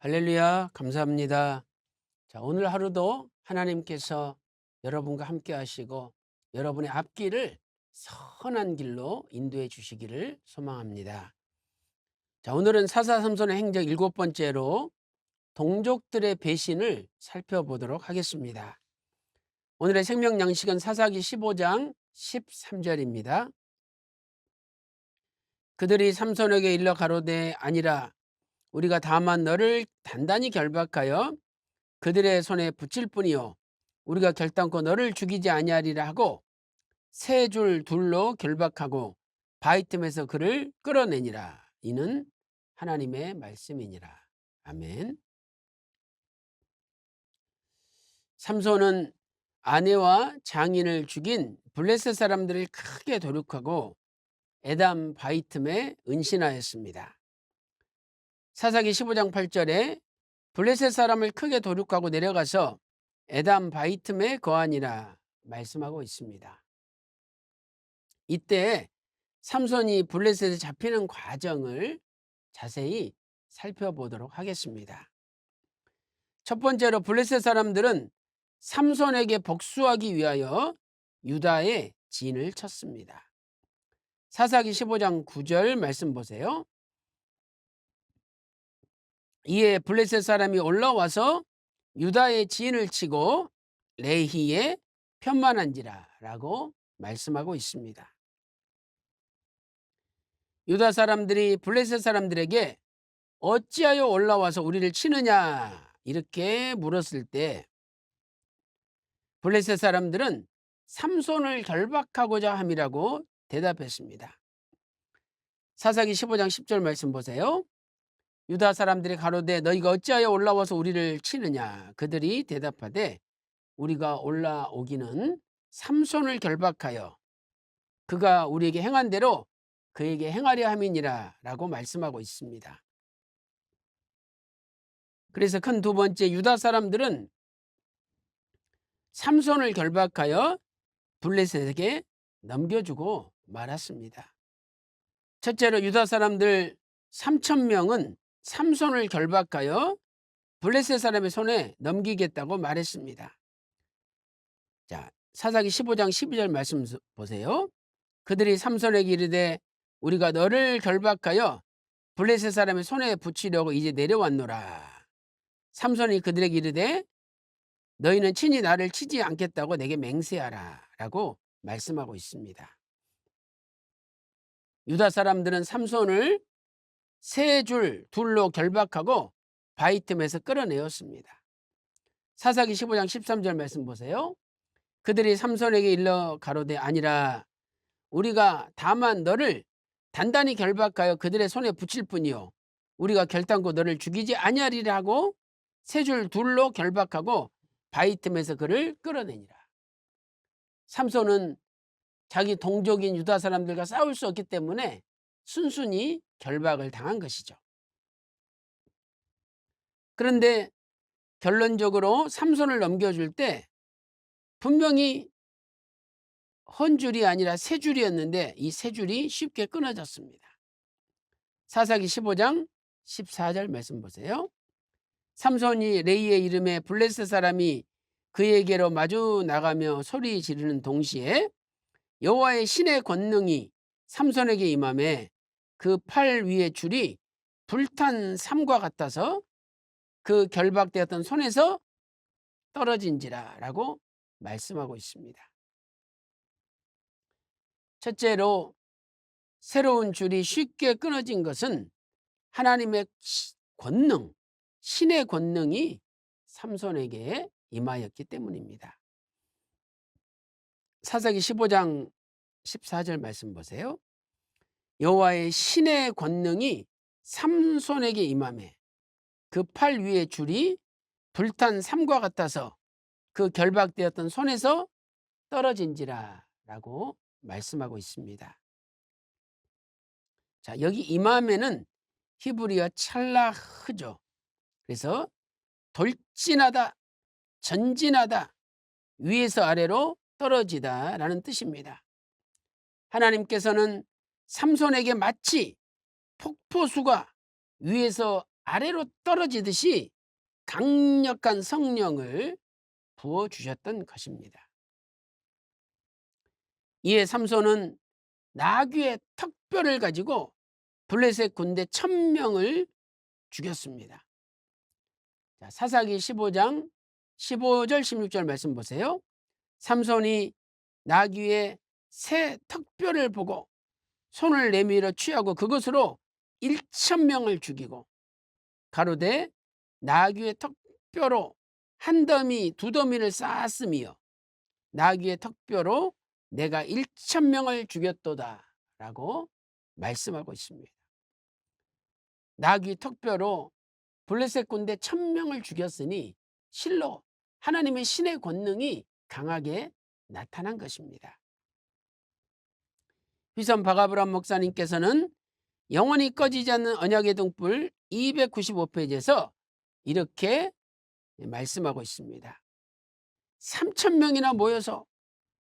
할렐루야, 감사합니다. 자, 오늘 하루도 하나님께서 여러분과 함께 하시고 여러분의 앞길을 선한 길로 인도해 주시기를 소망합니다. 자, 오늘은 사사삼손의 행적 7번째로 동족들의 배신을 살펴보도록 하겠습니다. 오늘의 생명 양식은 사사기 15장 13절입니다. 그들이 삼손에게 일러 가로되 아니라 우리가 다만 너를 단단히 결박하여 그들의 손에 붙일 뿐이요 우리가 결단코 너를 죽이지 아니하리라 하고 세 줄 둘로 결박하고 바위 틈에서 그를 끌어내니라. 이는 하나님의 말씀이니라. 아멘. 삼손은 아내와 장인을 죽인 블레셋 사람들을 크게 도륙하고 에담 바위 틈에 은신하였습니다. 사사기 15장 8절에 블레셋 사람을 크게 도륙하고 내려가서 에담 바위 틈에 거하니라 말씀하고 있습니다. 이때 삼손이 블레셋에 잡히는 과정을 자세히 살펴보도록 하겠습니다. 첫 번째로 블레셋 사람들은 삼손에게 복수하기 위하여 유다의 진을 쳤습니다. 사사기 15장 9절 말씀 보세요. 이에 블레셋 사람이 올라와서 유다의 진을 치고 레히에 편만한지라 라고 말씀하고 있습니다. 유다 사람들이 블레셋 사람들에게 어찌하여 올라와서 우리를 치느냐 이렇게 물었을 때 블레셋 사람들은 삼손을 결박하고자 함이라고 대답했습니다. 사사기 15장 10절 말씀 보세요. 유다 사람들이 가로되 너희가 어찌하여 올라와서 우리를 치느냐. 그들이 대답하되 우리가 올라오기는 삼손을 결박하여 그가 우리에게 행한 대로 그에게 행하려 함이니라 라고 말씀하고 있습니다. 그래서 큰 두 번째 유다 사람들은 삼손을 결박하여 블레셋에게 넘겨주고 말았습니다. 첫째로 유다 사람들 3,000명은 삼손을 결박하여 블레셋 사람의 손에 넘기겠다고 말했습니다. 자, 사사기 15장 12절 말씀 보세요. 그들이 삼손에게 이르되 우리가 너를 결박하여 블레셋 사람의 손에 붙이려고 이제 내려왔노라. 삼손이 그들에게 이르되 너희는 친히 나를 치지 않겠다고 내게 맹세하라 라고 말씀하고 있습니다. 유다 사람들은 삼손을 세 줄 둘로 결박하고 바위 틈에서 끌어내었습니다. 사사기 15장 13절 말씀 보세요. 그들이 삼손에게 일러 가로되 아니라 우리가 다만 너를 단단히 결박하여 그들의 손에 붙일 뿐이요 우리가 결단코 너를 죽이지 아니하리라 하고 세 줄 둘로 결박하고 바위 틈에서 그를 끌어내니라. 삼손은 자기 동족인 유다 사람들과 싸울 수 없기 때문에 순순히 결박을 당한 것이죠. 그런데 결론적으로 삼손을 넘겨줄 때 분명히 헌 줄이 아니라 세 줄이었는데 이 세 줄이 쉽게 끊어졌습니다. 사사기 15장 14절 말씀 보세요. 삼손이 레이의 이름에 블레셋 사람이 그에게로 마주 나가며 소리 지르는 동시에 여호와의 신의 권능이 삼손에게 임하매 그 팔 위의 줄이 불탄 삼과 같아서 그 결박되었던 손에서 떨어진지라 라고 말씀하고 있습니다. 첫째로 새로운 줄이 쉽게 끊어진 것은 하나님의 권능, 신의 권능이 삼손에게 임하였기 때문입니다. 사사기 15장 14절 말씀 보세요. 여호와의 신의 권능이 삼손에게 임하매 그 팔 위의 줄이 불탄 삼과 같아서 그 결박되었던 손에서 떨어진지라 라고 말씀하고 있습니다. 자, 여기 임하면은 히브리어 찰라흐죠. 그래서 돌진하다, 전진하다, 위에서 아래로 떨어지다 라는 뜻입니다. 하나님께서는 삼손에게 마치 폭포수가 위에서 아래로 떨어지듯이 강력한 성령을 부어주셨던 것입니다. 이에 삼손은 나귀의 턱뼈를 가지고 블레셋 군대 1000명을 죽였습니다. 자, 사사기 15장 15절 16절 말씀 보세요. 삼손이 나귀의 새 턱뼈를 보고 손을 내밀어 취하고 그것으로 1000명을 죽이고 가로되 나귀의 턱뼈로 한 더미 두 더미를 쌓았으며 나귀의 턱뼈로 내가 1000명을 죽였도다 라고 말씀하고 있습니다. 나귀 턱뼈로 블레셋 군대 1000명을 죽였으니 실로 하나님의 신의 권능이 강하게 나타난 것입니다. 휘선 박아브람 목사님께서는 영원히 꺼지지 않는 언약의 등불 295페이지에서 이렇게 말씀하고 있습니다. 3000명이나 모여서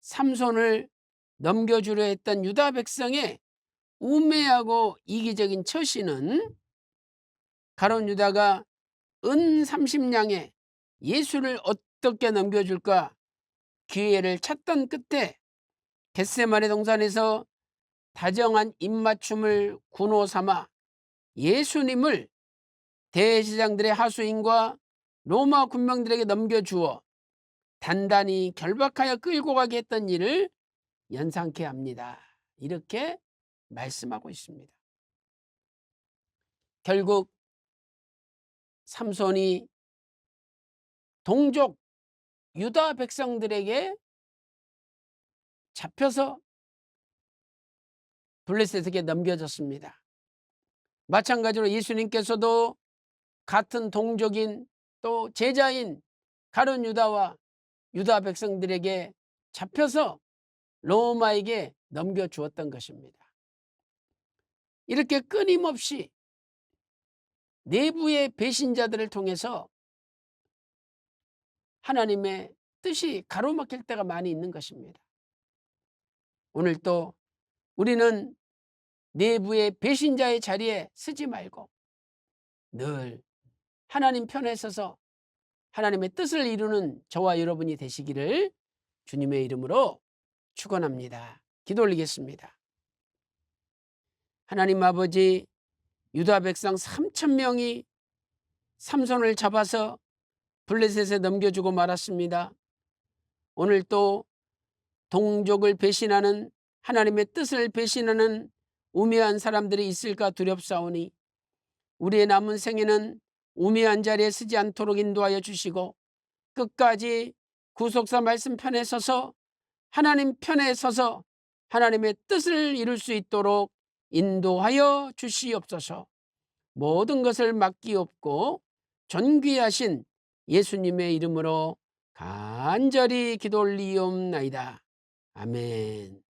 삼손을 넘겨주려 했던 유다 백성의 우매하고 이기적인 처신은 가룟 유다가 은 30냥에 예수를 어떻게 넘겨줄까 기회를 찾던 끝에 겟세마네 동산에서 다정한 입맞춤을 군호 삼아 예수님을 대제사장들의 하수인과 로마 군병들에게 넘겨주어 단단히 결박하여 끌고 가게 했던 일을 연상케 합니다. 이렇게 말씀하고 있습니다. 결국 삼손이 동족 유다 백성들에게 잡혀서 블레셋에게 넘겨졌습니다. 마찬가지로 예수님께서도 같은 동족인 또 제자인 가룟 유다와 유다 백성들에게 잡혀서 로마에게 넘겨주었던 것입니다. 이렇게 끊임없이 내부의 배신자들을 통해서 하나님의 뜻이 가로막힐 때가 많이 있는 것입니다. 오늘 또 우리는 내부의 배신자의 자리에 서지 말고 늘 하나님 편에 서서 하나님의 뜻을 이루는 저와 여러분이 되시기를 주님의 이름으로 축원합니다. 기도 올리겠습니다. 하나님 아버지, 유다 백성 3000명이 삼손을 잡아서 블레셋에 넘겨주고 말았습니다. 오늘 또 동족을 배신하는 하나님의 뜻을 배신하는 우매한 사람들이 있을까 두렵사오니 우리의 남은 생에는 우매한 자리에 서지 않도록 인도하여 주시고 끝까지 구속사 말씀 편에 서서 하나님 편에 서서 하나님의 뜻을 이룰 수 있도록 인도하여 주시옵소서. 모든 것을 맡기옵고 존귀하신 예수님의 이름으로 간절히 기도 올리옵나이다. 아멘.